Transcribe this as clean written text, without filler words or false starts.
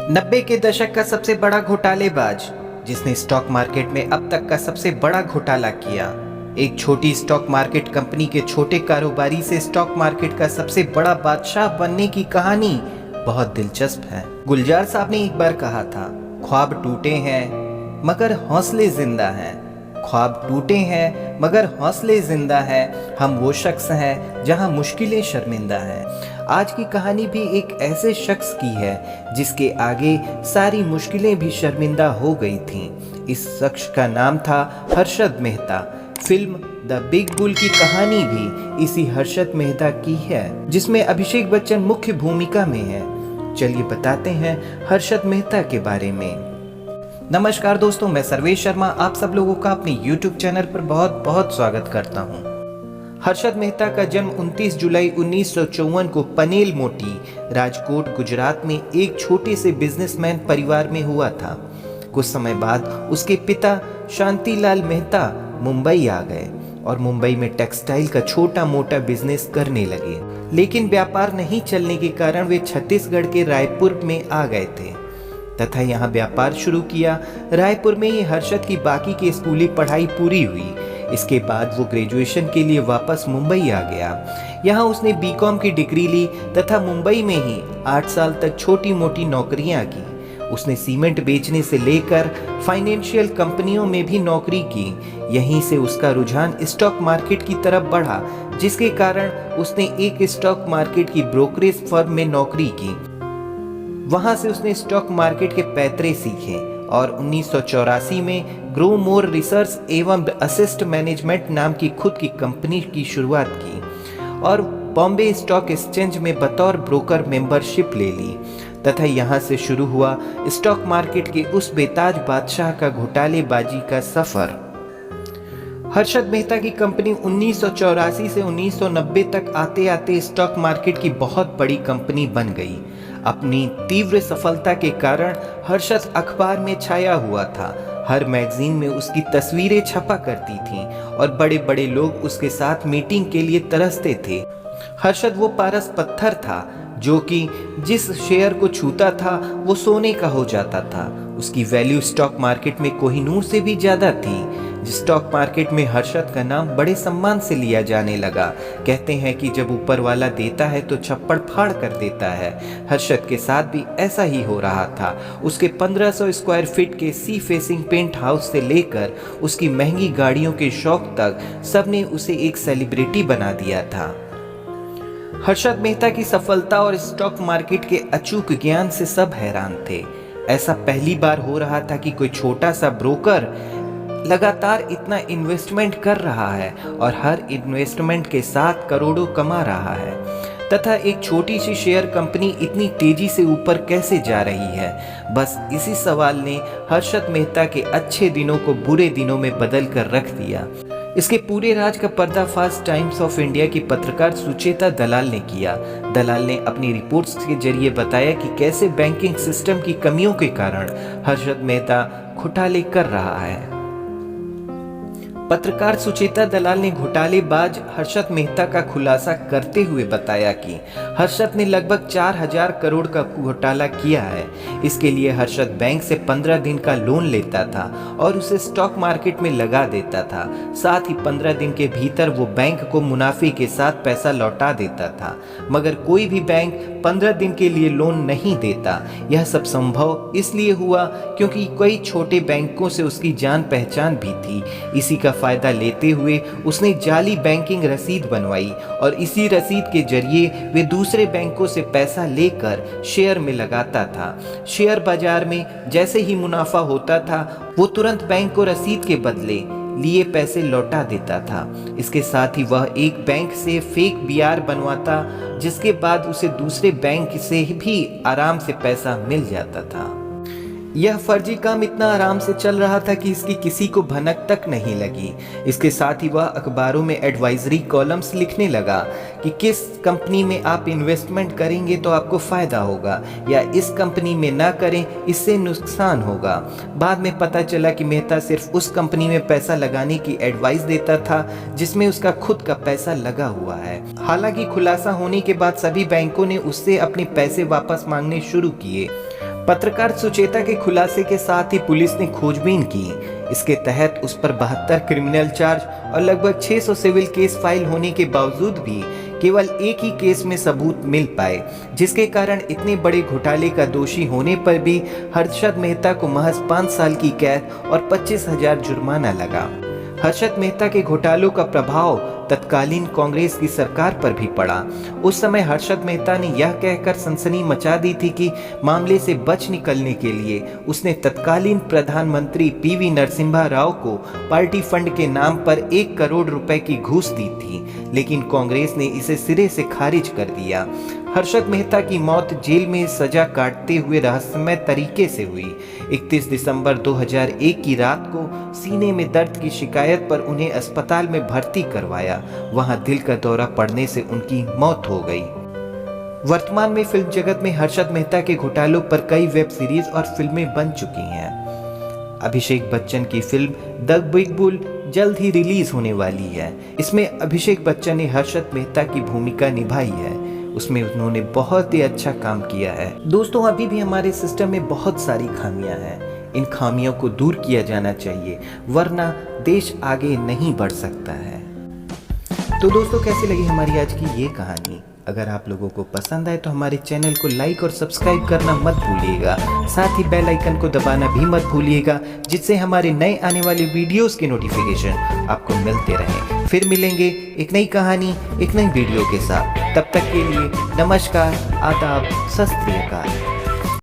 90 के दशक का सबसे बड़ा घोटालेबाज जिसने स्टॉक मार्केट में अब तक का सबसे बड़ा घोटाला किया। एक छोटी स्टॉक मार्केट कंपनी के छोटे कारोबारी से स्टॉक मार्केट का सबसे बड़ा बादशाह बनने की कहानी बहुत दिलचस्प है। गुलजार साहब ने एक बार कहा था, ख्वाब टूटे हैं मगर हौसले जिंदा हैं। ख्वाब टूटे हैं मगर हौसले जिंदा हैं। हम वो शख्स हैं जहां मुश्किलें शर्मिंदा हैं। आज की कहानी भी एक ऐसे शख्स की है जिसके आगे सारी मुश्किलें भी शर्मिंदा हो गई थीं। इस शख्स का नाम था Harshad Mehta. Film the big bull की कहानी भी इसी हर्षद मेहता की है, जिसमें अभिषेक बच्चन मुख्य भूमिका में है। चलिए बताते हैं हर्षद मेहता के बारे में। नमस्कार दोस्तों, मैं सर्वेश शर्मा आप सब लोगों का अपने YouTube चैनल पर बहुत बहुत स्वागत करता हूं। हर्षद मेहता का जन्म 29 जुलाई 1954 को पनेल मोटी, राजकोट, गुजरात में एक छोटे से बिजनेसमैन परिवार में हुआ था। कुछ समय बाद उसके पिता शांतिलाल मेहता मुंबई आ गए और मुंबई में टेक्सटाइल का छोटा मोटा बिजनेस करने लगे। लेकिन व्यापार नहीं चलने के कारण वे छत्तीसगढ़ के रायपुर में आ गए थे तथा यहाँ व्यापार शुरू किया। रायपुर में ही हर्षद की बाकी की स्कूली पढ़ाई पूरी हुई। इसके बाद वो ग्रेजुएशन के लिए वापस मुंबई आ गया। यहाँ उसने बीकॉम की डिग्री ली तथा मुंबई में ही 8 साल तक छोटी मोटी नौकरियां की। उसने सीमेंट बेचने से लेकर फाइनेंशियल कंपनियों में भी नौकरी की। यहीं से उसका रुझान स्टॉक मार्केट की तरफ बढ़ा, जिसके कारण उसने एक स्टॉक मार्केट की ब्रोकरेज फर्म में नौकरी की। वहां से उसने स्टॉक मार्केट के पैतरे सीखे और 1984 में ग्रो मोर रिसर्च एवं असिस्ट मैनेजमेंट नाम की खुद की कंपनी की शुरुआत की और बॉम्बे स्टॉक एक्सचेंज में बतौर ब्रोकर मेंबरशिप ले ली तथा यहां से शुरू हुआ स्टॉक मार्केट के उस बेताज बादशाह का घोटालेबाजी का सफर। हर्षद मेहता की कंपनी 1984 से 1990 तक आते आते स्टॉक मार्केट की बहुत बड़ी कंपनी बन गई। अपनी तीव्र सफलता के कारण हर्षद अखबार में छाया हुआ था। हर मैगजीन में उसकी तस्वीरें छपा करती थीं और बड़े बड़े लोग उसके साथ मीटिंग के लिए तरसते थे। हर्षद वो पारस पत्थर था जो कि जिस शेयर को छूता था वो सोने का हो जाता था। उसकी वैल्यू स्टॉक मार्केट में कोहिनूर से भी ज्यादा थी। स्टॉक मार्केट में हर्षद का नाम बड़े सम्मान से लिया जाने लगा। कहते हैं कि जब ऊपर वाला देता है तो छप्पड़ फाड़ कर देता है। हर्षद के साथ भी ऐसा ही हो रहा था। उसके 1500 स्क्वायर फीट के सी फेसिंग पेंट हाउस से लेकर उसकी महंगी गाड़ियों के शौक तक सबने उसे एक सेलिब्रिटी बना दिया था। हर्षद मेहता की सफलता और स्टॉक मार्केट के अचूक ज्ञान से सब हैरान थे। ऐसा पहली बार हो रहा था कि कोई छोटा सा ब्रोकर लगातार इतना इन्वेस्टमेंट कर रहा है और हर इन्वेस्टमेंट के साथ करोड़ों कमा रहा है तथा एक छोटी सी शेयर कंपनी इतनी तेजी से ऊपर कैसे जा रही है। बस इसी सवाल ने हर्षद मेहता के अच्छे दिनों को बुरे दिनों में बदल कर रख दिया। इसके पूरे राज का पर्दाफाश टाइम्स ऑफ इंडिया की पत्रकार सुचेता दलाल ने किया। दलाल ने अपनी रिपोर्ट्स के जरिए बताया कि कैसे बैंकिंग सिस्टम की कमियों के कारण हर्षद मेहता घोटाले कर रहा है। पत्रकार सुचेता दलाल ने घोटालेबाज हर्षद मेहता का खुलासा करते हुए बताया कि हर्षद ने लगभग 4000 करोड़ का घोटाला किया है। इसके लिए हर्षद बैंक से 15 दिन का लोन लेता था और उसे स्टॉक मार्केट में लगा देता था। साथ ही 15 दिन के भीतर वो बैंक को मुनाफे के साथ पैसा लौटा देता था। मगर कोई भी बैंक 15 दिन के लिए लोन नहीं देता। यह सब संभव इसलिए हुआ क्योंकि कई छोटे बैंकों से उसकी जान पहचान भी थी। इसी का फायदा लेते हुए उसने जाली बैंकिंग रसीद बनवाई और इसी रसीद के जरिए वे दूसरे बैंकों से पैसा लेकर शेयर में लगाता था। शेयर बाजार में जैसे ही मुनाफा होता था वो तुरंत बैंक को रसीद के बदले लिए पैसे लौटा देता था। इसके साथ ही वह एक बैंक से फेक बीआर बनवाता, जिसके बाद उसे दूसरे बैंक से भी आराम से पैसा मिल जाता था। यह फर्जी काम इतना आराम से चल रहा था कि इसकी किसी को भनक तक नहीं लगी। इसके साथ ही वह अखबारों में एडवाइजरी कॉलम्स लिखने लगा कि किस कंपनी में आप इन्वेस्टमेंट करेंगे तो आपको फायदा होगा या इस कंपनी में ना करें, इससे नुकसान होगा। बाद में पता चला कि मेहता सिर्फ उस कंपनी में पैसा लगाने की एडवाइस देता था जिसमें उसका खुद का पैसा लगा हुआ है। हालांकि खुलासा होने के बाद सभी बैंकों ने उससे अपने पैसे वापस मांगने शुरू किए। पत्रकार सुचेता के खुलासे के साथ ही पुलिस ने खोजबीन की। इसके तहत उस पर 72 क्रिमिनल चार्ज और लगभग 600 सिविल केस फाइल होने के बावजूद भी केवल एक ही केस में सबूत मिल पाए, जिसके कारण इतने बड़े घोटाले का दोषी होने पर भी हर्षद मेहता को महज 5 साल की कैद और 25,000 जुर्माना लगा। हर्षद मेहता के घोटालों का प्रभाव तत्कालीन कांग्रेस की सरकार पर भी पड़ा। उस समय हर्षद मेहता ने यह कहकर सनसनी मचा दी थी कि मामले से बच निकलने के लिए उसने तत्कालीन प्रधानमंत्री पीवी नरसिम्हा राव को पार्टी फंड के नाम पर 1 करोड़ रुपए की घूस दी थी, लेकिन कांग्रेस ने इसे सिरे से खारिज कर दिया। हर्षद मेहता की मौत जेल में सजा काटते हुए रहस्यमय तरीके से हुई। 31 दिसंबर 2001 की रात को सीने में दर्द की शिकायत पर उन्हें अस्पताल में भर्ती करवाया। वहां दिल का दौरा पड़ने से उनकी मौत हो गई। वर्तमान में फिल्म जगत में हर्षद मेहता के घोटालों पर कई वेब सीरीज और फिल्में बन चुकी हैं। अभिषेक बच्चन की फिल्म द बिग बुल जल्द ही रिलीज होने वाली है। इसमें अभिषेक बच्चन ने हर्षद मेहता की भूमिका निभाई है। उसमें उन्होंने बहुत ही अच्छा काम किया है। दोस्तों, अभी भी हमारे सिस्टम में बहुत सारी खामियां हैं। इन खामियों को दूर किया जाना चाहिए, वरना देश आगे नहीं बढ़ सकता है। तो दोस्तों, कैसी लगी हमारी आज की ये कहानी? अगर आप लोगों को पसंद आए तो हमारे चैनल को लाइक और सब्सक्राइब करना मत भूलिएगा। साथ ही बेल आइकन को दबाना भी मत भूलिएगा, जिससे हमारे नए आने वाले वीडियोस के नोटिफिकेशन आपको मिलते रहें। फिर मिलेंगे एक नई कहानी, एक नई वीडियो के साथ। तब तक के लिए नमस्कार, आदाब, सत श्री अकाल।